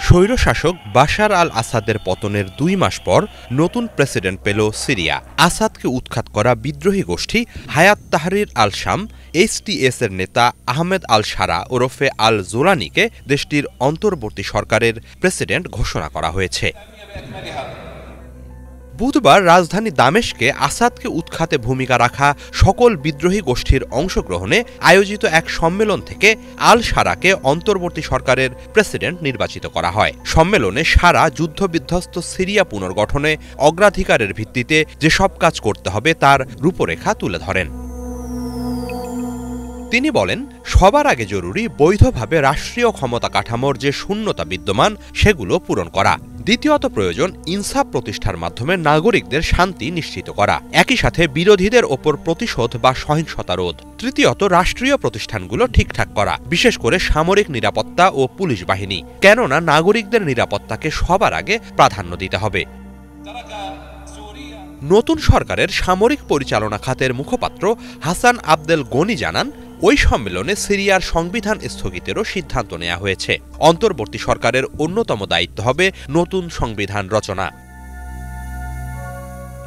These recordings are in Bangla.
স্বৈরশাসক বাশার আল আসাদের পতনের ২ মাস পর নতুন প্রেসিডেন্ট পেল সিরিয়া। আসাদকে উৎখাত করা বিদ্রোহী গোষ্ঠী হায়াত তাহরির আল শাম HTS এর নেতা আহমেদ আল শারা ওরফে আল জোলানিকে দেশটির অন্তর্বর্তী সরকারের প্রেসিডেন্ট ঘোষণা করা হয়েছে। বুধবার রাজধানী দামেস্কে আসাদকে উৎখাতে ভূমিকা রাখা সকল বিদ্রোহী গোষ্ঠীর অংশগ্রহণে আয়োজিত এক সম্মেলন থেকে আল শারাকে অন্তর্বর্তী সরকারের প্রেসিডেন্ট নির্বাচিত করা হয়। সম্মেলনে শারা যুদ্ধবিধ্বস্ত সিরিয়া পুনর্গঠনে অগ্রাধিকারের ভিত্তিতে যেসব কাজ করতে হবে তার রূপরেখা তুলে ধরেন। তিনি বলেন, সবার আগে জরুরি বৈধভাবে রাষ্ট্রীয় ক্ষমতা কাঠামোর যে শূন্যতা বিদ্যমান সেগুলো পূরণ করা। দ্বিতীয়ত প্রয়োজন ইনসাফ প্রতিষ্ঠার মাধ্যমে নাগরিকদের শান্তি নিশ্চিত করা, একই সাথে বিরোধীদের ওপর প্রতিশোধ বা সহিংসতা রোধ। তৃতীয়ত রাষ্ট্রীয় প্রতিষ্ঠানগুলো ঠিকঠাক করা, বিশেষ করে সামরিক নিরাপত্তা ও পুলিশ বাহিনী, কেননা নাগরিকদের নিরাপত্তাকে সবার আগে প্রাধান্য দিতে হবে। নতুন সরকারের সামরিক পরিচালনা খাতের মুখপাত্র হাসান আবদেল গনি জানান, ওই সম্মেলনে সিরিয়ার সংবিধান স্থগিতেরও সিদ্ধান্ত নেওয়া হয়েছে। অন্তর্বর্তী সরকারের অন্যতম দায়িত্ব হবে নতুন সংবিধান রচনা।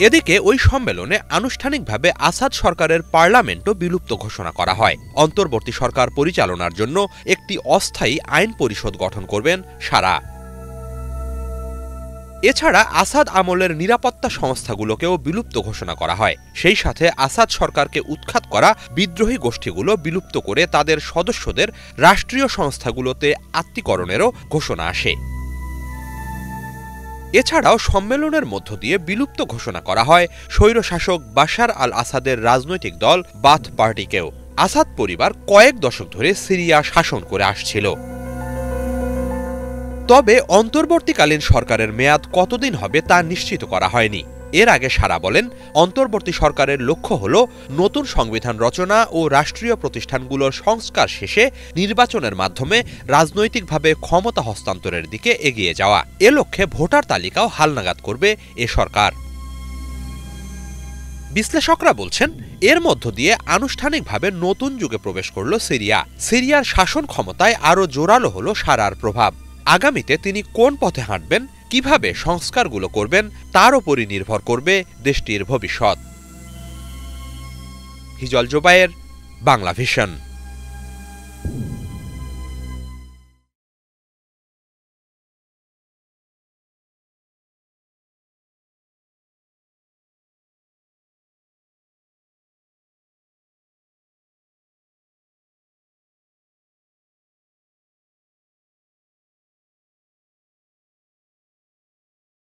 এদিকে ওই সম্মেলনে আনুষ্ঠানিকভাবে আসাদ সরকারের পার্লামেন্টও বিলুপ্ত ঘোষণা করা হয়। অন্তর্বর্তী সরকার পরিচালনার জন্য একটি অস্থায়ী আইন পরিষদ গঠন করবেন শারা। এছাড়া আসাদ আমলের নিরাপত্তা সংস্থাগুলোকেও বিলুপ্ত ঘোষণা করা হয়। সেই সাথে আসাদ সরকারকে উৎখাত করা বিদ্রোহী গোষ্ঠীগুলো বিলুপ্ত করে তাদের সদস্যদের রাষ্ট্রীয় সংস্থাগুলোতে আত্মীকরণেরও ঘোষণা আসে। এছাড়াও সম্মেলনের মধ্য দিয়ে বিলুপ্ত ঘোষণা করা হয় স্বৈরশাসক বাশার আল আসাদের রাজনৈতিক দল বাথ পার্টিকেও। আসাদ পরিবার কয়েক দশক ধরে সিরিয়া শাসন করে আসছিল। তবে অন্তর্বর্তীকালীন সরকারের মেয়াদ কতদিন হবে তা নিশ্চিত করা হয়নি। এর আগে শারা বলেন, অন্তর্বর্তী সরকারের লক্ষ্য হল নতুন সংবিধান রচনা ও রাষ্ট্রীয় প্রতিষ্ঠানগুলোর সংস্কার শেষে নির্বাচনের মাধ্যমে রাজনৈতিকভাবে ক্ষমতা হস্তান্তরের দিকে এগিয়ে যাওয়া। এ লক্ষ্যে ভোটার তালিকাও হালনাগাদ করবে এ সরকার। বিশ্লেষকরা বলছেন, এর মধ্য দিয়ে আনুষ্ঠানিকভাবে নতুন যুগে প্রবেশ করল সিরিয়া। সিরিয়ার শাসন ক্ষমতায় আরও জোরালো হল শারার প্রভাব। আগামীতে তিনি কোন পথে হাঁটবেন, কিভাবে সংস্কারগুলো করবেন তার উপরই নির্ভর করবে দেশটির ভবিষ্যৎ। হিজল জোবায়ের, বাংলা ভিশন।